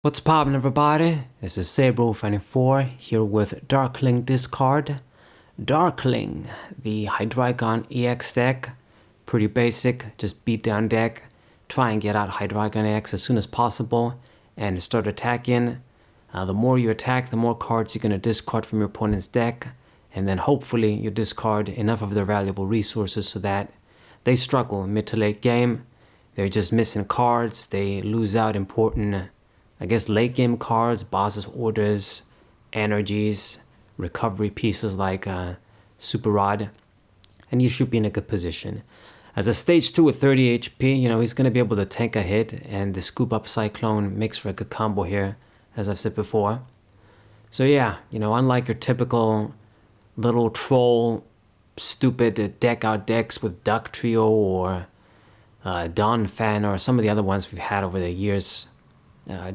What's poppin', everybody? This is Sabro24 here with Darkling Discard. Darkling, the Hydreigon EX deck. Pretty basic, just beat down deck. Try and get out Hydreigon EX as soon as possible and start attacking. The more you attack, the more cards you're going to discard from your opponent's deck. And then hopefully you discard enough of their valuable resources so that they struggle mid to late game. They're just missing cards, they lose out important late game cards, bosses, orders, energies, recovery pieces like Super Rod, and you should be in a good position. As a stage 2 with 30 HP, he's going to be able to tank a hit, and the Scoop Up Cyclone makes for a good combo here, as I've said before. So yeah, unlike your typical little troll, stupid deck out decks with Duck Trio or Dawn Fan or some of the other ones we've had over the years,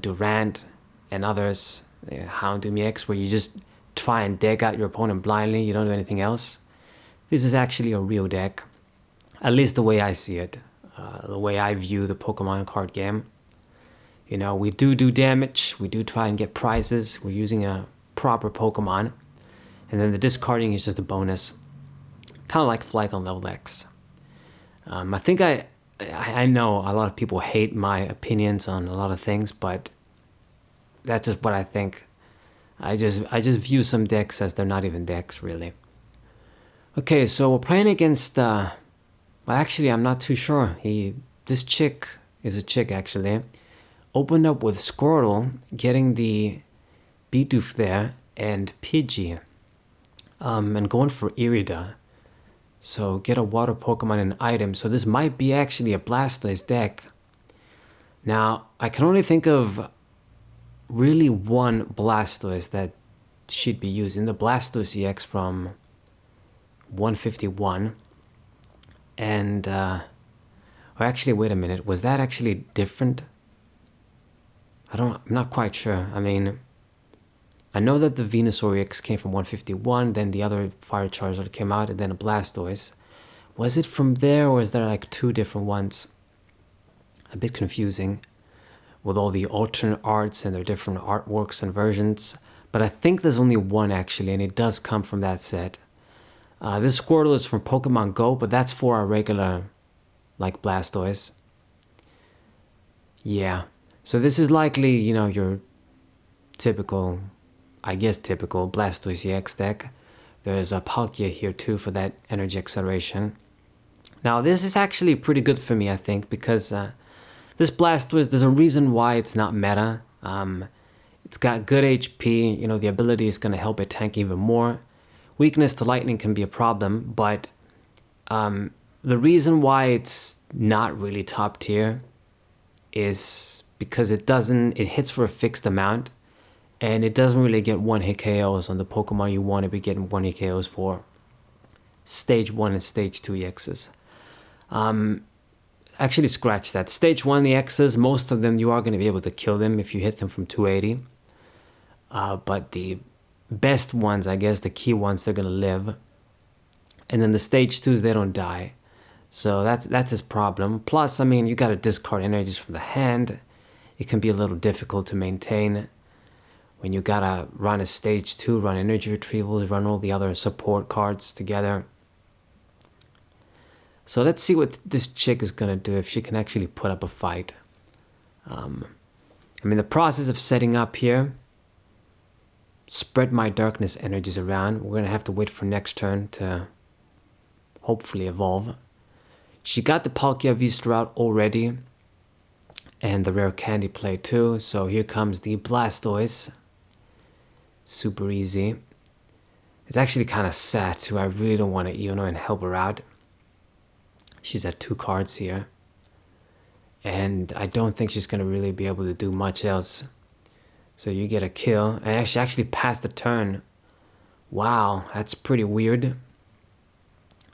Durant and others, Houndoom EX, where you just try and deck out your opponent blindly, you don't do anything else. This is actually a real deck, at least the way I see it, the way I view the Pokemon card game. We do damage, we do try and get prizes, we're using a proper Pokemon, and then the discarding is just a bonus, kind of like Flygon level X. I know a lot of people hate my opinions on a lot of things, but that's just what I think. I just view some decks as they're not even decks, really. Okay, so we're playing against, well, actually, I'm not too sure. This chick is a chick, actually. Opened up with Squirtle, getting the Bidoof there, and Pidgey. And going for Irida. So get a water Pokemon and item. So this might be actually a Blastoise deck. Now, I can only think of really one Blastoise that should be used in the Blastoise EX from 151. And, or actually, wait a minute. Was that actually different? I'm not quite sure. I know that the Venusaur EX came from 151, then the other Fire Charizard came out, and then a Blastoise. Was it from there, or is there like two different ones? A bit confusing, with all the alternate arts and their different artworks and versions. But I think there's only one, actually, and it does come from that set. This Squirtle is from Pokemon Go, but that's for our regular, like, Blastoise. Yeah. So this is likely, your typical Blastoise EX deck. There's a Palkia here too for that energy acceleration. Now this is actually pretty good for me, I think, because this Blastoise, there's a reason why it's not meta. It's got good HP, the ability is going to help it tank even more. Weakness to lightning can be a problem, but the reason why it's not really top tier is because it hits for a fixed amount. And it doesn't really get one-hit KOs on the Pokemon you want to be getting one-hit KOs for. Stage 1 and Stage 2 EXs. Actually, scratch that. Stage 1 EXs, most of them you are going to be able to kill them if you hit them from 280. But the best ones, I guess, the key ones, they're going to live. And then the Stage 2s, they don't die. So that's his problem. Plus, you got to discard energies from the hand. It can be a little difficult to maintain when you gotta run a stage 2, run energy retrievals, run all the other support cards together. So let's see what this chick is gonna do, if she can actually put up a fight. The process of setting up here, spread my darkness energies around. We're gonna have to wait for next turn to hopefully evolve. She got the Palkia VSTAR out already, and the rare candy play too. So here comes the Blastoise. Super easy. It's actually kind of sad too. I really don't want to and help her out. She's at 2 cards here. And I don't think she's going to really be able to do much else. So you get a kill. And she actually passed the turn. Wow, that's pretty weird.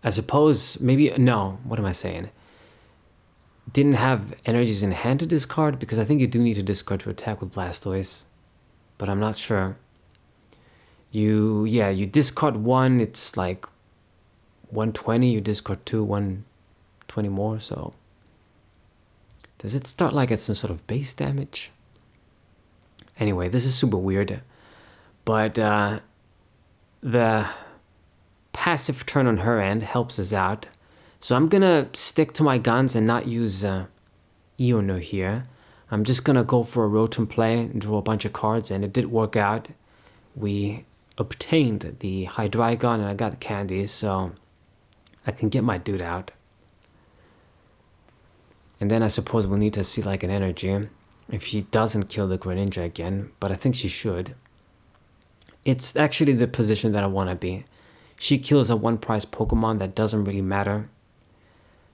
I suppose, no, what am I saying? Didn't have energies in hand to discard, because I think you do need to discard to attack with Blastoise. But I'm not sure. You discard 1, it's like 120, you discard 2, 120 more, so Does it start like at some sort of base damage? Anyway, this is super weird. But the passive turn on her end helps us out. So I'm gonna stick to my guns and not use Iono here. I'm just gonna go for a Rotom play and draw a bunch of cards, and it did work out. We obtained the Hydreigon and I got the candy, so I can get my dude out. And then I suppose we'll need to see like an energy if she doesn't kill the Greninja again, but I think she should. It's actually the position that I want to be. She kills a one-price Pokemon that doesn't really matter.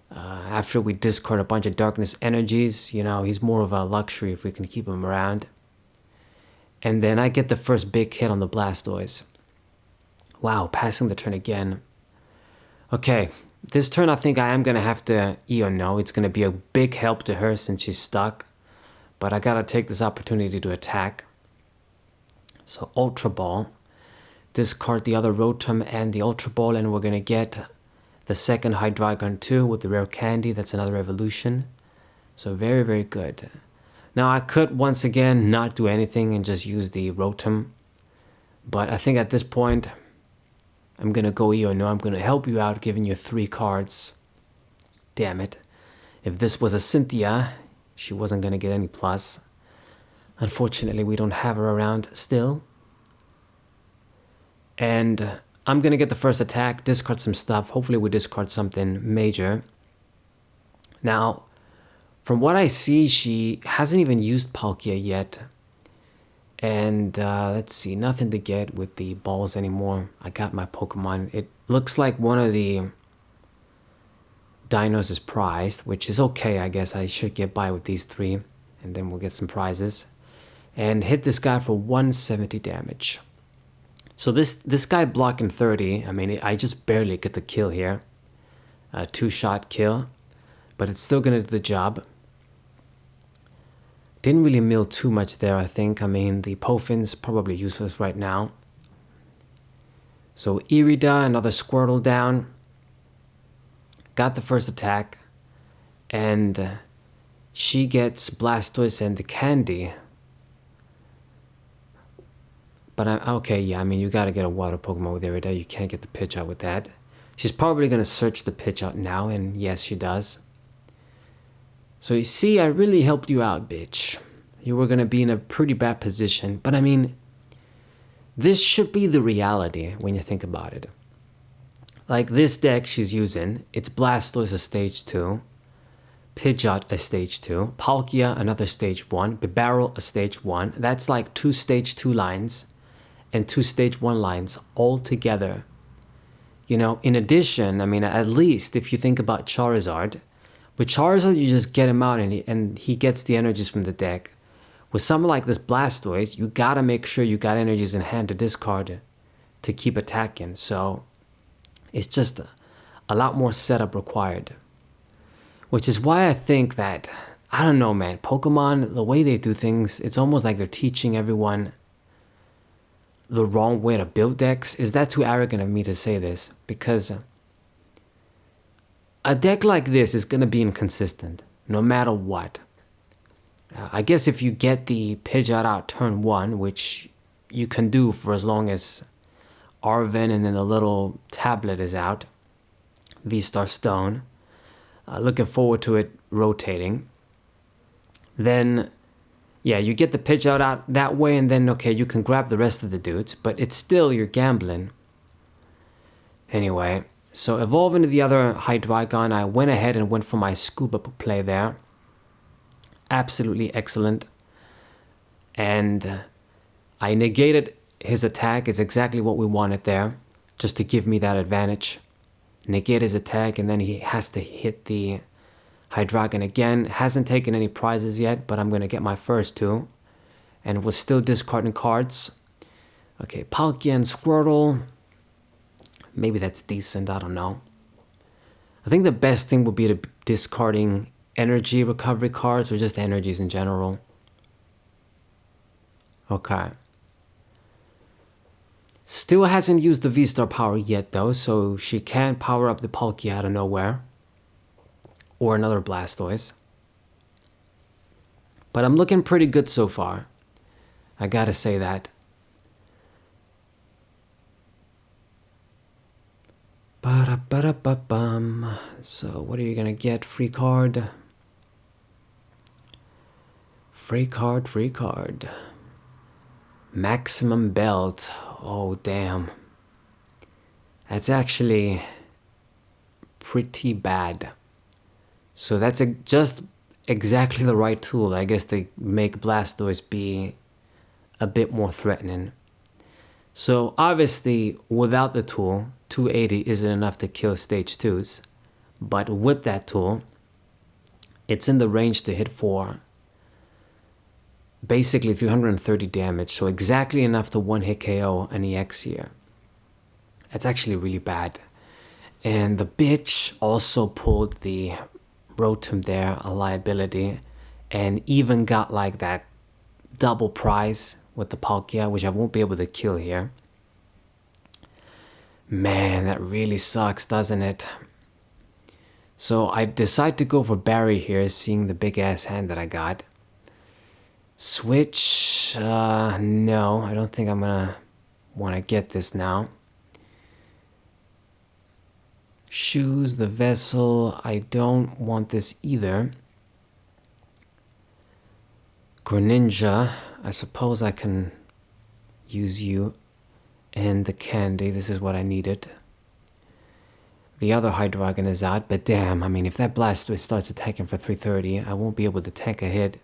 After we discard a bunch of darkness energies, you know, he's more of a luxury if we can keep him around. And then I get the first big hit on the Blastoise. Wow, passing the turn again. Okay, this turn I think I am going to have to Iono. It's going to be a big help to her since she's stuck. But I got to take this opportunity to attack. So Ultra Ball. Discard the other Rotom and the Ultra Ball, and we're going to get the second Hydreigon 2 with the rare candy. That's another evolution. So very, very good. Now I could once again not do anything and just use the Rotom. But I think at this point, I'm going to go Iono. I'm going to help you out, giving you 3 cards. Damn it. If this was a Cynthia, she wasn't going to get any plus. Unfortunately, we don't have her around still. And I'm going to get the first attack, discard some stuff. Hopefully we discard something major. Now, from what I see, she hasn't even used Palkia yet. And let's see, nothing to get with the balls anymore. I got my Pokemon. It looks like one of the dinos is prized, which is okay, I guess. I should get by with these 3. And then we'll get some prizes. And hit this guy for 170 damage. So this guy blocking 30, I mean, I just barely get the kill here. A 2-shot kill, but it's still gonna do the job. Didn't really mill too much there, I think. I mean, the Pofin's probably useless right now. So Irida, another Squirtle down. Got the first attack. And she gets Blastoise and the candy. But okay, yeah, I mean, you gotta get a water Pokemon with Irida. You can't get the pitch out with that. She's probably gonna search the pitch out now, and yes, she does. So you see, I really helped you out, bitch. You were gonna be in a pretty bad position, but I mean, this should be the reality when you think about it. Like this deck she's using, it's Blastoise a stage 2, Pidgeot a stage 2, Palkia another stage 1, Bibarel a stage 1. That's like 2 stage 2 lines and 2 stage 1 lines all together. You know, in addition, I mean, at least if you think about Charizard, with Charizard you just get him out and he gets the energies from the deck. With something like this Blastoise, you gotta make sure you got energies in hand to discard to keep attacking. So it's just a lot more setup required. Which is why I think that, I don't know, man, Pokemon, the way they do things, it's almost like they're teaching everyone the wrong way to build decks. Is that too arrogant of me to say this? Because a deck like this is going to be inconsistent, no matter what. I guess if you get the Pidgeot out turn 1, which you can do for as long as Arven and then the little tablet is out, VSTAR Stone, looking forward to it rotating. Then, yeah, you get the Pidgeot out that way, and then, okay, you can grab the rest of the dudes, but it's still, you're gambling. Anyway, so evolve into the other Hydreigon. I went ahead and went for my scoop up play there. Absolutely excellent. And I negated his attack. It's exactly what we wanted there, just to give me that advantage. Negate his attack, and then he has to hit the Hydreigon again. Hasn't taken any prizes yet, but I'm going to get my first 2. And was still discarding cards. Okay, Palkia and Squirtle. Maybe that's decent, I don't know. I think the best thing would be to discarding energy recovery cards or just energies in general. Okay. Still hasn't used the VSTAR power yet though, so she can power up the Palkia out of nowhere. Or another Blastoise. But I'm looking pretty good so far. I gotta say that. Ba-da-ba-da-ba-bum. So what are you gonna get? Free card. Free card, free card. Maximum belt. Oh, damn. That's actually pretty bad. So that's just exactly the right tool, I guess, to make Blastoise be a bit more threatening. So obviously, without the tool, 280 isn't enough to kill stage 2s. But with that tool, it's in the range to hit for basically 330 damage. So exactly enough to one-hit KO an EX here. That's actually really bad. And the bitch also pulled the Rotom there, a liability, and even got like that double prize with the Palkia, which I won't be able to kill here. Man, that really sucks, doesn't it? So I decide to go for Barry here, seeing the big ass hand that I got. Switch, no, I don't think I'm gonna want to get this now. Shoes, the vessel, I don't want this either. Greninja, I suppose I can use you. And the candy, this is what I needed. The other Hydreigon is out, but damn, I mean, if that Blastoise starts attacking for 330, I won't be able to tank a hit.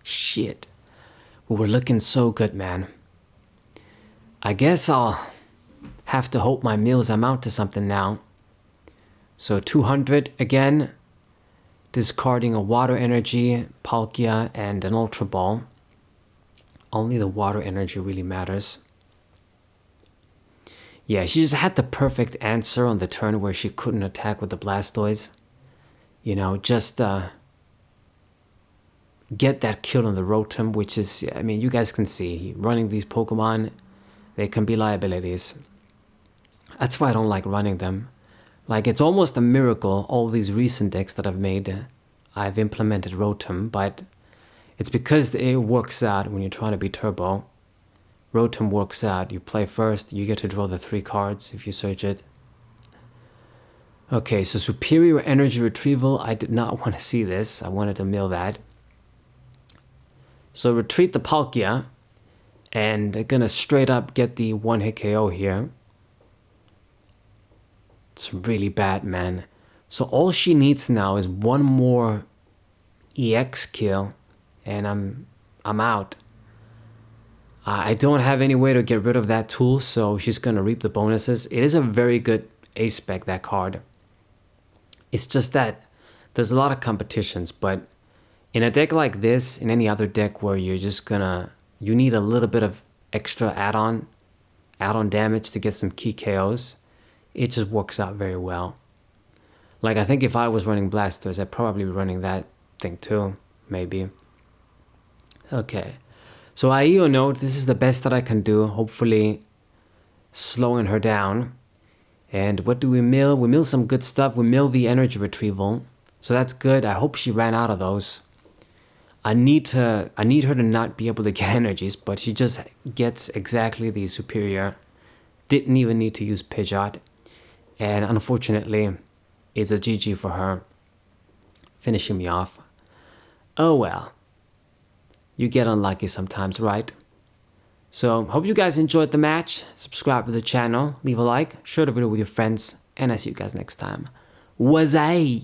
Shit. We were looking so good, man. I guess I'll have to hope my meals amount to something now. So 200 again. Discarding a Water Energy, Palkia, and an Ultra Ball. Only the Water Energy really matters. Yeah, she just had the perfect answer on the turn where she couldn't attack with the Blastoise. You know, just get that kill on the Rotom, which is, I mean, you guys can see, running these Pokemon, they can be liabilities. That's why I don't like running them. Like, it's almost a miracle, all these recent decks that I've made, I've implemented Rotom, but it's because it works out when you're trying to be turbo. Rotom works out, you play first, you get to draw the 3 cards if you search it. Okay, so Superior Energy Retrieval, I did not want to see this, I wanted to mill that. So retreat the Palkia, and they're gonna straight up get the one-hit KO here. It's really bad, man. So all she needs now is one more EX kill, and I'm out. I don't have any way to get rid of that tool, so she's gonna reap the bonuses. It is a very good ace spec, that card. It's just that there's a lot of competitions, but in a deck like this, in any other deck where you're just you need a little bit of extra add-on damage to get some key KOs, it just works out very well. Like, I think if I was running Blastoise, I'd probably be running that thing too, maybe. Okay, so IEO note, this is the best that I can do, hopefully slowing her down. And what do we mill? We mill some good stuff. We mill the energy retrieval, so that's good. I hope she ran out of those. I need her to not be able to get energies, but she just gets exactly the superior. Didn't even need to use Pidgeot. And unfortunately, it's a GG for her. Finishing me off. Oh well. You get unlucky sometimes, right? So, hope you guys enjoyed the match. Subscribe to the channel, leave a like, share the video with your friends, and I'll see you guys next time. Was I?